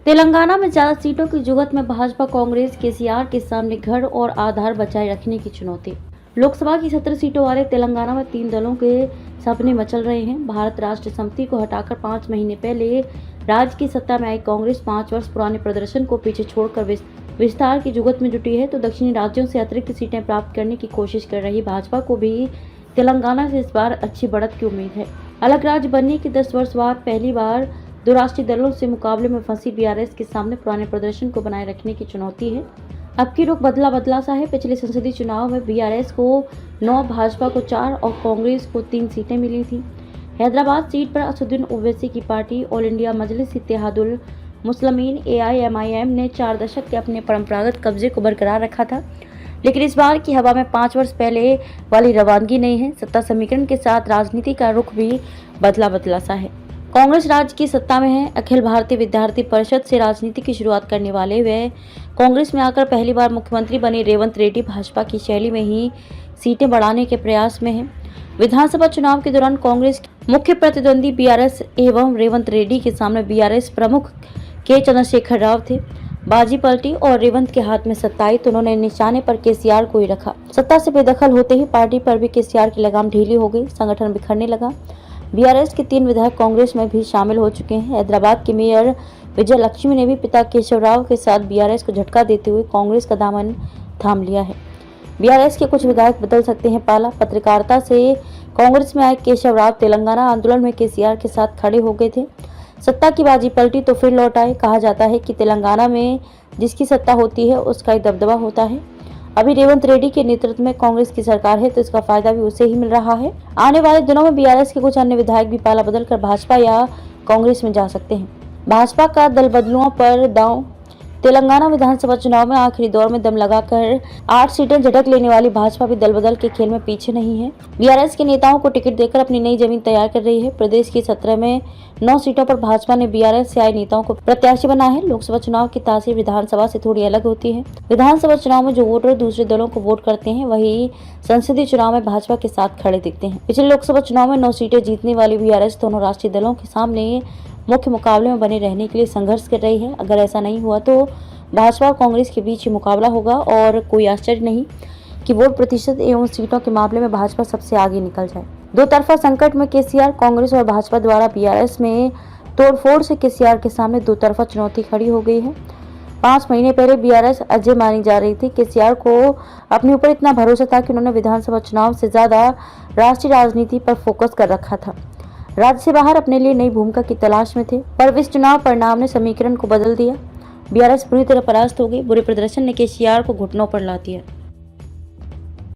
तेलंगाना में ज्यादा सीटों की जुगत में भाजपा कांग्रेस केसीआर के सामने घर और आधार बचाए रखने की चुनौती। लोकसभा की 17 सीटों वाले तेलंगाना में 3 दलों के सपने मचल रहे हैं। भारत राष्ट्र समिति को हटाकर 5 महीने पहले राज्य की सत्ता में आई कांग्रेस 5 वर्ष पुराने प्रदर्शन को पीछे छोड़कर विस्तार की जुगत में जुटी है, तो दक्षिणी राज्यों से अतिरिक्त सीटें प्राप्त करने की कोशिश कर रही भाजपा को भी तेलंगाना से इस बार अच्छी बढ़त की उम्मीद है। अलग राज्य बनने के 10 वर्ष बाद पहली बार दो राष्ट्रीय दलों से मुकाबले में फंसी बीआरएस के सामने पुराने प्रदर्शन को बनाए रखने की चुनौती है। अब की रुख बदला सा है। पिछले संसदीय चुनाव में बीआरएस को 9, भाजपा को 4 और कांग्रेस को 3 सीटें मिली थी। हैदराबाद सीट पर असदुद्दीन ओवैसी की पार्टी ऑल इंडिया मजलिस इत्तेहादुल मुस्लिमीन AIMIM ने 4 दशक के अपने परंपरागत कब्जे को बरकरार रखा था, लेकिन इस बार की हवा में 5 वर्ष पहले वाली रवानगी नहीं है। सत्ता समीकरण के साथ राजनीति का रुख भी बदला सा है। कांग्रेस राज्य की सत्ता में है। अखिल भारतीय विद्यार्थी परिषद से राजनीति की शुरुआत करने वाले वे कांग्रेस में आकर पहली बार मुख्यमंत्री बने रेवंत रेड्डी भाजपा की शैली में ही सीटें बढ़ाने के प्रयास में हैं। विधानसभा चुनाव के दौरान कांग्रेस के मुख्य प्रतिद्वंदी बीआरएस एवं रेवंत रेड्डी के सामने बीआरएस प्रमुख के चंद्रशेखर राव थे। बाजी पलटी और रेवंत के हाथ में सत्ता आई तो उन्होंने निशाने पर केसीआर को ही रखा। सत्ता से बेदखल होते ही पार्टी पर भी केसीआर की लगाम ढीली हो गई, संगठन बिखरने लगा। बीआरएस के 3 विधायक कांग्रेस में भी शामिल हो चुके हैं। हैदराबाद के मेयर विजय लक्ष्मी ने भी पिता केशव राव के साथ बीआरएस को झटका देते हुए कांग्रेस का दामन थाम लिया है। बीआरएस के कुछ विधायक बदल सकते हैं पाला। पत्रकारिता से कांग्रेस में आए केशव राव तेलंगाना आंदोलन में केसीआर के साथ खड़े हो गए थे। सत्ता की बाजी पलटी तो फिर लौट आए। कहा जाता है कि तेलंगाना में जिसकी सत्ता होती है उसका ही दबदबा होता है। अभी रेवंत रेड्डी के नेतृत्व में कांग्रेस की सरकार है तो इसका फायदा भी उसे ही मिल रहा है। आने वाले दिनों में बीआरएस के कुछ अन्य विधायक भी पाला बदलकर भाजपा या कांग्रेस में जा सकते हैं। भाजपा का दल बदलुओं पर दांव। तेलंगाना विधानसभा चुनाव में आखिरी दौर में दम लगाकर 8 सीटें झटक लेने वाली भाजपा भी दल बदल के खेल में पीछे नहीं है। बीआरएस के नेताओं को टिकट देकर अपनी नई जमीन तैयार कर रही है। प्रदेश की 17 में 9 सीटों पर भाजपा ने बीआरएस से आए नेताओं को प्रत्याशी बनाया है। लोकसभा चुनाव की तासीर विधानसभा से थोड़ी अलग होती है। विधानसभा चुनाव में जो वोटर दूसरे दलों को वोट करते हैं वही संसदीय चुनाव में भाजपा के साथ खड़े दिखते हैं। पिछले लोकसभा चुनाव में 9 सीटें जीतने वाली बीआरएस दोनों राष्ट्रीय दलों के सामने मुख्य मुकाबले में बने रहने के लिए संघर्ष कर रही है। अगर ऐसा नहीं हुआ तो भाजपा और कांग्रेस के बीच ही मुकाबला होगा और कोई आश्चर्य नहीं कि वोट प्रतिशत एवं सीटों के मामले में भाजपा सबसे आगे निकल जाए। दो तरफा संकट में केसीआर, कांग्रेस और भाजपा द्वारा बीआरएस में तोड़फोड़ से केसीआर के सामने दो तरफा चुनौती खड़ी हो गई है। 5 महीने पहले बीआरएस अजय मानी जा रही थी। केसीआर को अपने ऊपर इतना भरोसा था कि उन्होंने विधानसभा चुनाव से ज्यादा राष्ट्रीय राजनीति पर फोकस कर रखा था। राज्य से बाहर अपने लिए नई भूमिका की तलाश में थे, पर इस चुनाव परिणाम ने समीकरण को बदल दिया। बीआरएस पूरी तरह परास्त हो गई। बुरे प्रदर्शन ने केसीआर को घुटनों पर ला दिया।